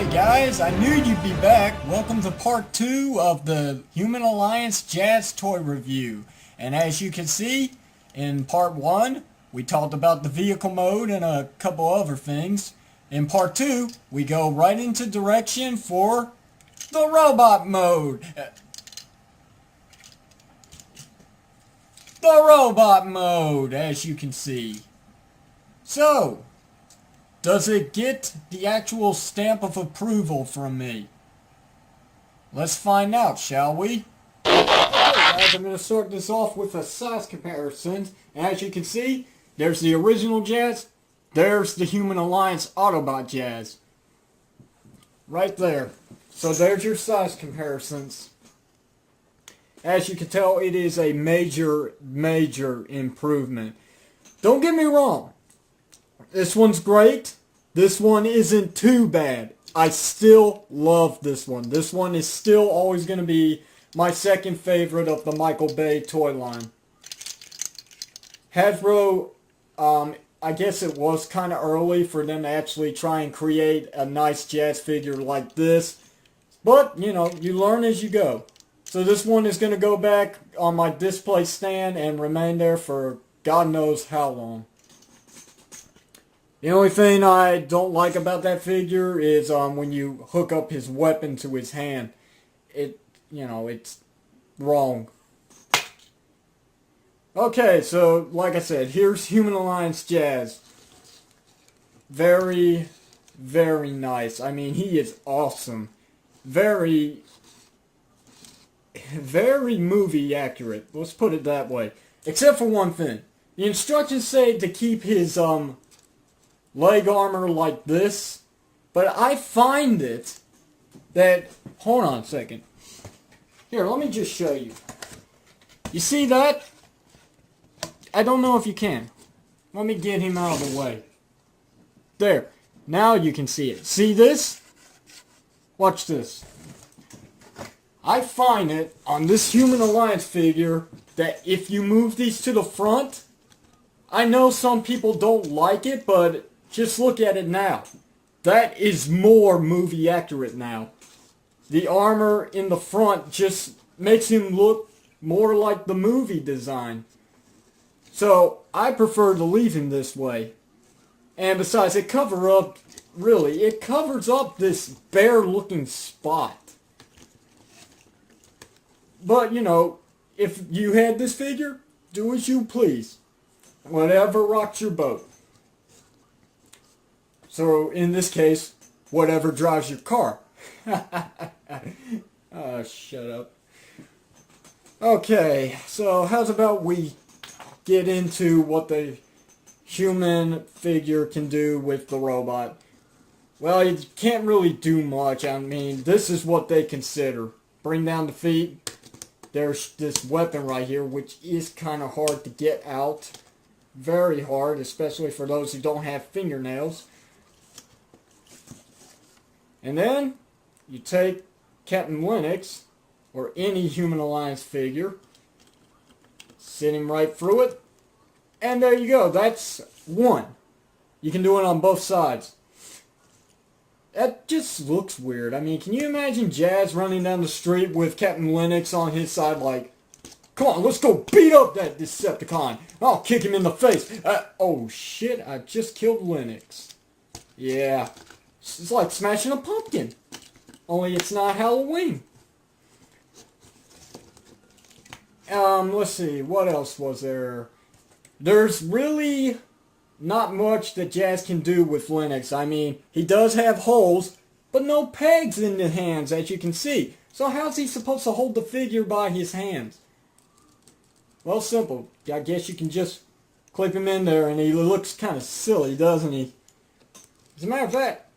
Hey guys, I knew you'd be back. Welcome to part 2 of the Human Alliance Jazz Toy Review. And as you can see, in part 1, we talked about the vehicle mode and a couple other things. In part 2, we go right into direction for the robot mode. The robot mode, as you can see. So, does it get the actual stamp of approval from me? Let's find out, shall we? Okay guys, I'm going to start this off with a size comparison. As you can see, there's the original Jazz, there's the Human Alliance Autobot Jazz. Right there. So there's your size comparisons. As you can tell, it is a major improvement. Don't get me wrong. This one's great. This one isn't too bad. I still love this one. This one is still always going to be my second favorite of the Michael Bay toy line. Hasbro, I guess it was kind of early for them to actually try and create a nice Jazz figure like this. But, you know, you learn as you go. So this one is going to go back on my display stand and remain there for God knows how long. The only thing I don't like about that figure is when you hook up his weapon to his hand. It's wrong. Okay, so like I said, here's Human Alliance Jazz. Very nice. I mean, he is awesome. Very movie accurate. Let's put it that way. Except for one thing. The instructions say to keep his leg armor like this, but I find it that, hold on a second. Here, let me just show you. You see that? I don't know if you can. Let me get him out of the way. There. Now you can see it. See this? Watch this. I find it on this Human Alliance figure that if you move these to the front, I know some people don't like it, but just look at it now. That is more movie accurate now. The armor in the front just makes him look more like the movie design. So, I prefer to leave him this way. And besides, it covers up this bare looking spot. But, you know, if you had this figure, do as you please. Whatever rocks your boat. So, in this case, whatever drives your car. Oh, shut up. Okay, so how's about we get into what the human figure can do with the robot? Well, you can't really do much. I mean, this is what they consider. Bring down the feet. There's this weapon right here, which is kind of hard to get out. Very hard, especially for those who don't have fingernails. And then, you take Captain Linux, or any Human Alliance figure, sit him right through it, and there you go. That's one. You can do it on both sides. That just looks weird. I mean, can you imagine Jazz running down the street with Captain Linux on his side like, come on, let's go beat up that Decepticon. I'll kick him in the face. Oh shit, I just killed Linux. Yeah. It's like smashing a pumpkin. Only it's not Halloween. Let's see, what else was there? There's really not much that Jazz can do with Linux. I mean, he does have holes, but no pegs in the hands, as you can see. So how's he supposed to hold the figure by his hands? Well, simple. I guess you can just clip him in there, and he looks kind of silly, doesn't he? As a matter of fact,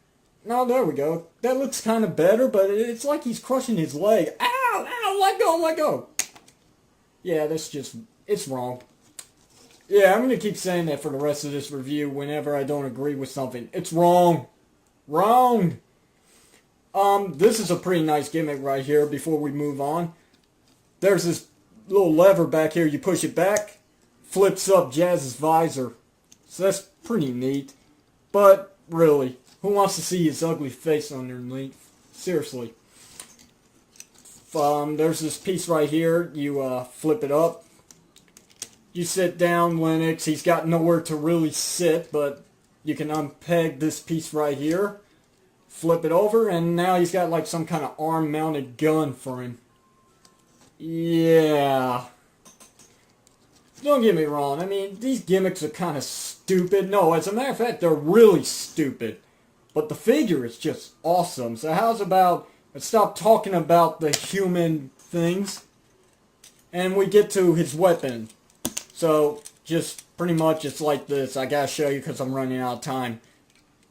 no, there we go. That looks kind of better, but it's like he's crushing his leg. Ow! Ow! Let go! Let go! Yeah, that's just, it's wrong. Yeah, I'm going to keep saying that for the rest of this review whenever I don't agree with something. It's wrong. Wrong! This is a pretty nice gimmick right here before we move on. There's this little lever back here. You push it back, flips up Jazz's visor. So that's pretty neat. But, really, Who wants to see his ugly face underneath? Seriously. There's this piece right here. You flip it up. You sit down, Linux. He's got nowhere to really sit, but you can unpeg this piece right here. Flip it over, and now he's got like some kind of arm-mounted gun for him. Yeah. Don't get me wrong. I mean, these gimmicks are kind of stupid. No, as a matter of fact, they're really stupid. But the figure is just awesome. So how's about, let's stop talking about the human things, and we get to his weapon. So, just pretty much it's like this. I gotta show you because I'm running out of time.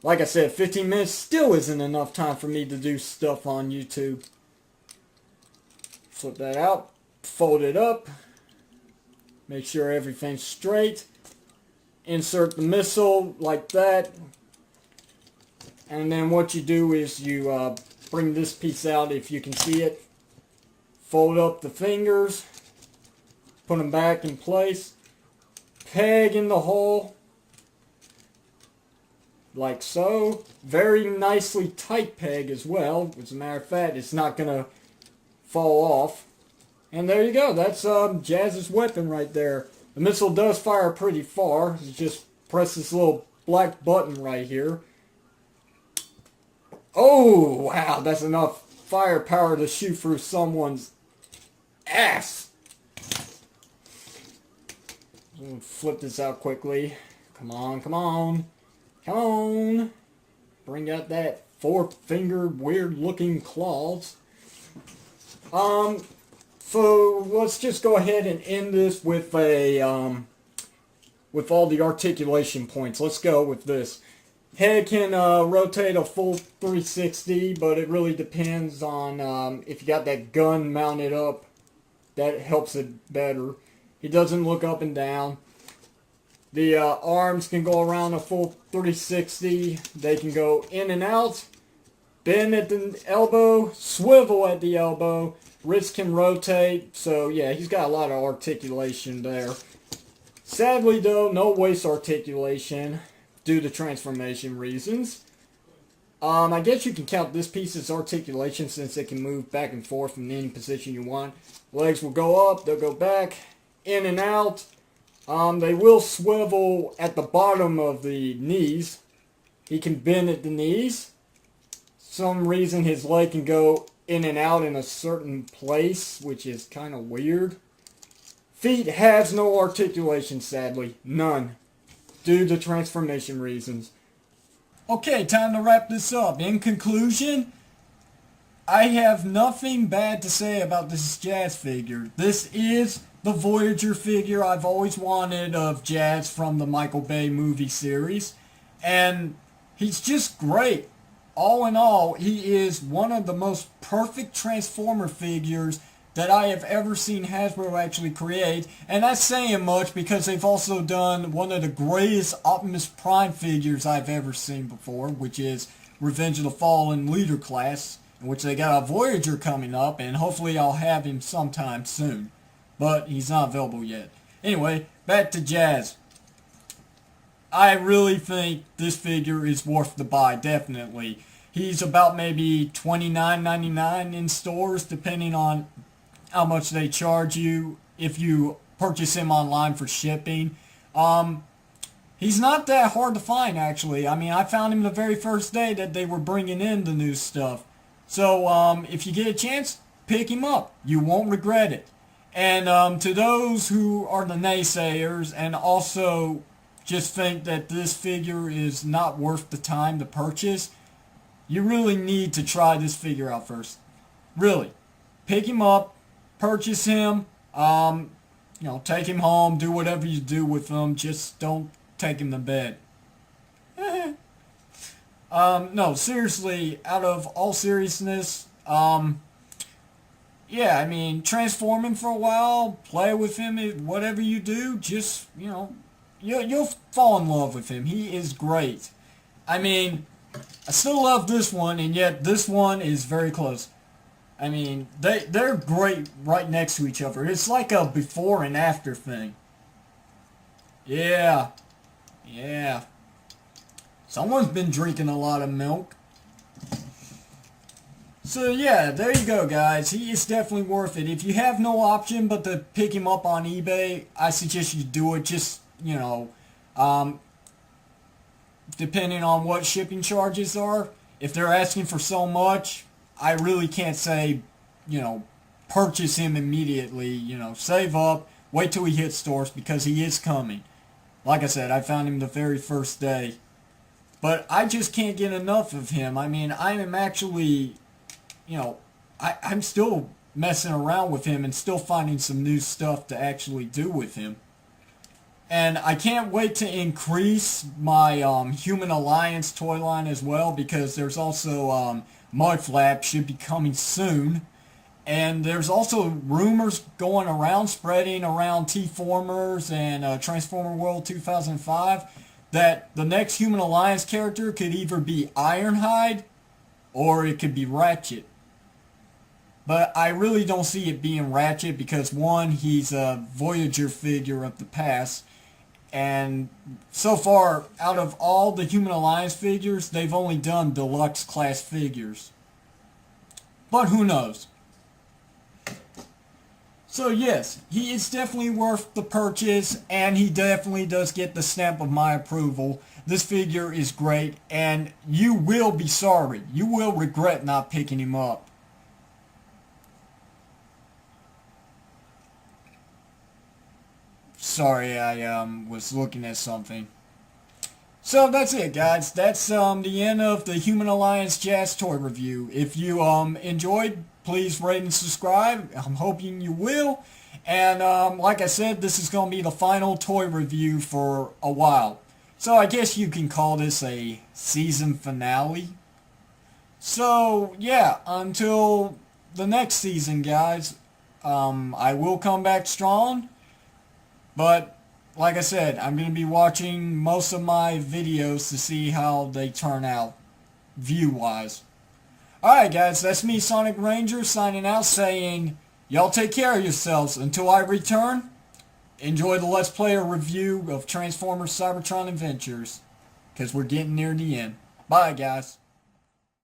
Like I said, 15 minutes still isn't enough time for me to do stuff on YouTube. Flip that out. Fold it up. Make sure everything's straight. Insert the missile like that. And then what you do is you bring this piece out if you can see it. Fold up the fingers. Put them back in place. Peg in the hole. Like so. Very nicely tight peg as well. As a matter of fact, it's not going to fall off. And there you go. That's Jazz's weapon right there. The missile does fire pretty far. You just press this little black button right here. Oh, wow. That's enough firepower to shoot through someone's ass. Flip this out quickly. Come on, come on. Come on. Bring out that four-finger weird-looking claws. So let's just go ahead and end this with a with all the articulation points. Let's go with this. Head can rotate a full 360, but it really depends on if you got that gun mounted up. That helps it better. He doesn't look up and down. The arms can go around a full 360. They can go in and out. Bend at the elbow. Swivel at the elbow. Wrist can rotate. So yeah, he's got a lot of articulation there. Sadly though, no waist articulation due to transformation reasons. I guess you can count this piece as articulation since it can move back and forth in any position you want. Legs will go up, they'll go back, in and out. They will swivel at the bottom of the knees. He can bend at the knees. Some reason his leg can go in and out in a certain place, which is kind of weird. Feet has no articulation, sadly. None. Due to transformation reasons. Okay, time to wrap this up. In conclusion, I have nothing bad to say about this Jazz figure. This is the Voyager figure I've always wanted of Jazz from the Michael Bay movie series. And he's just great. All in all, he is one of the most perfect Transformer figures that I have ever seen Hasbro actually create. And that's saying much because they've also done one of the greatest Optimus Prime figures I've ever seen before, which is Revenge of the Fallen Leader Class, in which they got a Voyager coming up, and hopefully I'll have him sometime soon. But he's not available yet. Anyway, back to Jazz. I really think this figure is worth the buy, definitely. He's about maybe $29.99 in stores, depending on how much they charge you if you purchase him online for shipping. He's not that hard to find, actually. I mean, I found him the very first day that they were bringing in the new stuff. So, if you get a chance, pick him up. You won't regret it. And to those who are the naysayers and also just think that this figure is not worth the time to purchase, you really need to try this figure out first. Really. Pick him up, purchase him, take him home, do whatever you do with him, just don't take him to bed. No, seriously, out of all seriousness, yeah, I mean, transform him for a while, play with him, whatever you do, just, you'll fall in love with him. He is great. I mean, I still love this one, and yet this one is very close. I mean, they're great right next to each other. It's like a before and after thing. Yeah. Yeah. Someone's been drinking a lot of milk. So yeah, there you go, guys. He is definitely worth it. If you have no option but to pick him up on eBay, I suggest you do it. Just, you know, depending on what shipping charges are. If they're asking for so much, I really can't say, you know, purchase him immediately. You know, save up, wait till he hits stores, because he is coming. Like I said, I found him the very first day. But I just can't get enough of him. I mean, I am actually, you know, I'm still messing around with him and still finding some new stuff to actually do with him. And I can't wait to increase my Human Alliance toy line as well, because there's also Mudflap should be coming soon. And there's also rumors going around, spreading around T-Formers and Transformer World 2005, that the next Human Alliance character could either be Ironhide or it could be Ratchet. But I really don't see it being Ratchet because, one, he's a Voyager figure of the past. And so far, out of all the Human Alliance figures, they've only done deluxe class figures. But who knows? So yes, he is definitely worth the purchase, and he definitely does get the stamp of my approval. This figure is great, and you will be sorry. You will regret not picking him up. Sorry, I was looking at something. So that's it, guys. That's the end of the Human Alliance Jazz toy review. If you enjoyed, please rate and subscribe. I'm hoping you will. And like I said, this is going to be the final toy review for a while. So I guess you can call this a season finale. So yeah, until the next season, guys, I will come back strong. But like I said, I'm going to be watching most of my videos to see how they turn out, view-wise. Alright guys, that's me, Sonic Ranger, signing out saying, y'all take care of yourselves. Until I return, enjoy the Let's Player review of Transformers Cybertron Adventures, because we're getting near the end. Bye guys.